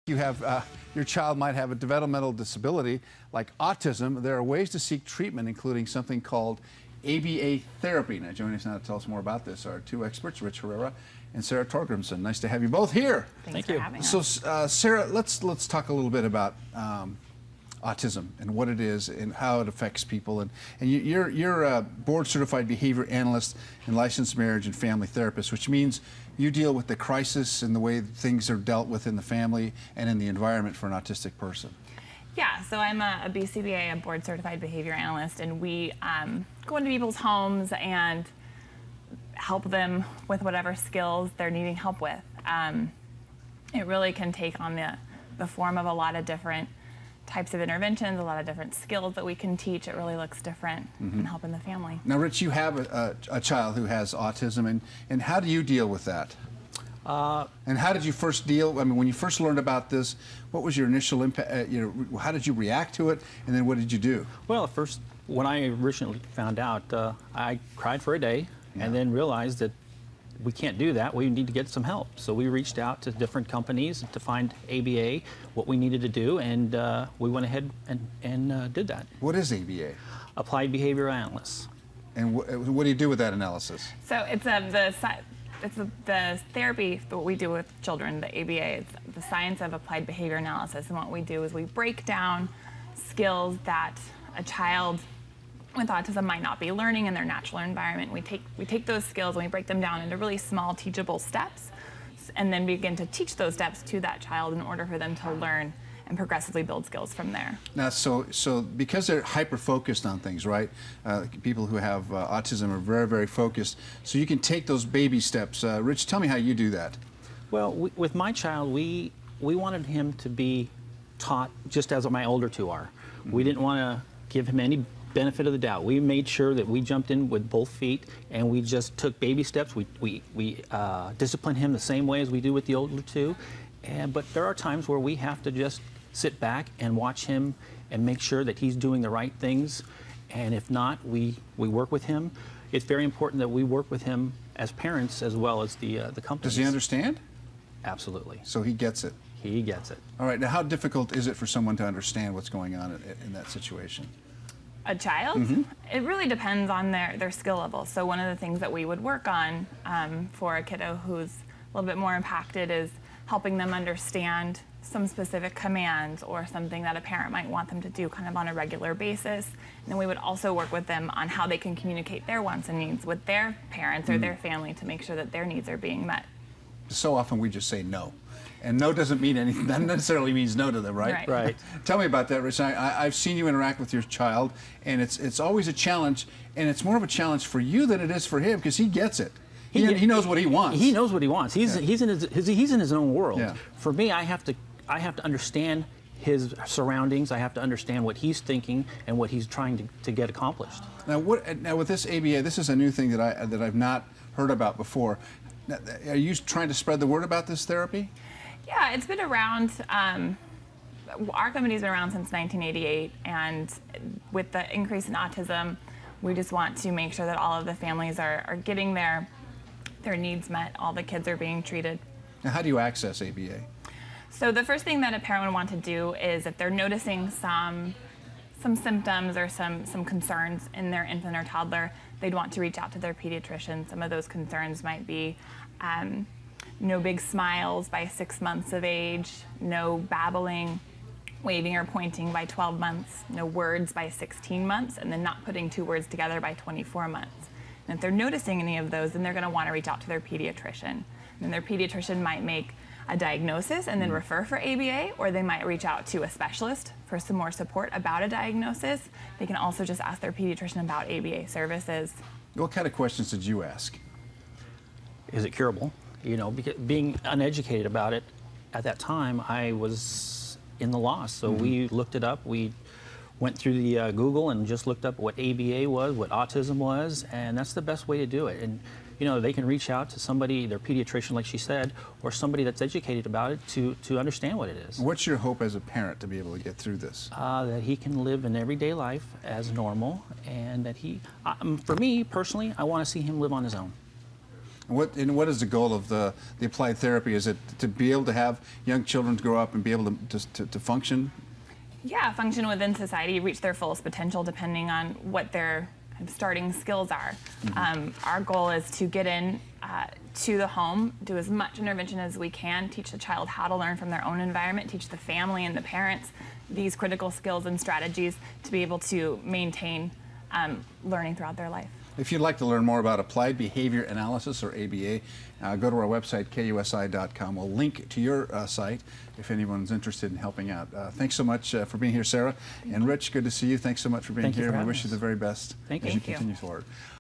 You have your child might have a developmental disability like autism. There are ways to seek treatment, including something called ABA therapy. Now, joining us now to tell us more about this are two experts, Rich Herrera and Sarah Torgrimson. Nice to have you both here. Thanks for having us. So, Sarah, let's talk a little bit about autism and what it is and how it affects people. And you're a board-certified behavior analyst and licensed marriage and family therapist, which means you deal with the crisis and the way things are dealt with in the family and in the environment for an autistic person. Yeah, so I'm a BCBA, a board-certified behavior analyst, and we go into people's homes and help them with whatever skills they're needing help with. It really can take on the form of a lot of different types of interventions, a lot of different skills that we can teach. It really looks different in helping the family. Now, Rich, you have a child who has autism, and how do you deal with that? And how did you first deal? I mean, when you first learned about this, what was your initial impact? How did you react to it, and then what did you do? Well, at first, when I originally found out, I cried for a day, and then realized that we can't do that. We need to get some help. So we reached out to different companies to find ABA, what we needed to do, and we went ahead and did that. What is ABA? Applied Behavior Analyst. And what do you do with that analysis? So it's the therapy that we do with children, the ABA. It's the science of applied behavior analysis. And what we do is we break down skills that a child with autism might not be learning in their natural environment. We take those skills and we break them down into really small teachable steps, and then begin to teach those steps to that child in order for them to learn and progressively build skills from there. Now, so because they're hyper-focused on things, right? People who have autism are very, very focused. So you can take those baby steps. Rich, tell me how you do that. Well, with my child, we wanted him to be taught just as my older two are. We didn't want to give him any benefit of the doubt. We made sure that we jumped in with both feet and we just took baby steps. We disciplined him the same way as we do with the older two. But there are times where we have to just sit back and watch him and make sure that he's doing the right things. And if not, we work with him. It's very important that we work with him as parents as well as the companies. Does he understand? Absolutely. So he gets it? He gets it. All right. Now, how difficult is it for someone to understand what's going on in that situation? A child? It really depends on their skill level. So one of the things that we would work on for a kiddo who's a little bit more impacted is helping them understand some specific commands or something that a parent might want them to do kind of on a regular basis. And then we would also work with them on how they can communicate their wants and needs with their parents or their family to make sure that their needs are being met. So often we just say no. And no doesn't mean anything. That necessarily means no to them, right? Right. Tell me about that, Rich. I've seen you interact with your child, and it's always a challenge, and it's more of a challenge for you than it is for him because he gets it. He knows what he wants. He knows what he wants. He's in his own world. Yeah. For me, I have to understand his surroundings. I have to understand what he's thinking and what he's trying to get accomplished. Now, with this ABA, this is a new thing that I've not heard about before. Now, are you trying to spread the word about this therapy? Yeah, it's been around. Our company's been around since 1988, and with the increase in autism, we just want to make sure that all of the families are getting their needs met. All the kids are being treated. Now, how do you access ABA? So the first thing that a parent would want to do is if they're noticing some symptoms or some concerns in their infant or toddler, they'd want to reach out to their pediatrician. Some of those concerns might be no big smiles by 6 months of age, no babbling, waving or pointing by 12 months, no words by 16 months, and then not putting two words together by 24 months. And if they're noticing any of those, then they're going to want to reach out to their pediatrician. And their pediatrician might make a diagnosis and then refer for ABA, or they might reach out to a specialist for some more support about a diagnosis. They can also just ask their pediatrician about ABA services. What kind of questions did you ask? Is it curable? You know, because being uneducated about it, at that time, I was in the loss. So we looked it up. We went through the Google and just looked up what ABA was, what autism was, and that's the best way to do it. And you know, they can reach out to somebody, their pediatrician, like she said, or somebody that's educated about it to understand what it is. What's your hope as a parent to be able to get through this? That he can live an everyday life as normal, and that he, for me personally, I want to see him live on his own. And what is the goal of the applied therapy? Is it to be able to have young children grow up and be able to function? Yeah, function within society, reach their fullest potential depending on what their kind of starting skills are. Our goal is to get in to the home, do as much intervention as we can, teach the child how to learn from their own environment, teach the family and the parents these critical skills and strategies to be able to maintain learning throughout their life. If you'd like to learn more about applied behavior analysis, or ABA, go to our website, kusi.com. We'll link to your site if anyone's interested in helping out. Thanks so much for being here, Sarah. And Rich, good to see you. Thanks so much for being Thank you here. for We having wish you us. the very best Thank as you. you continue forward.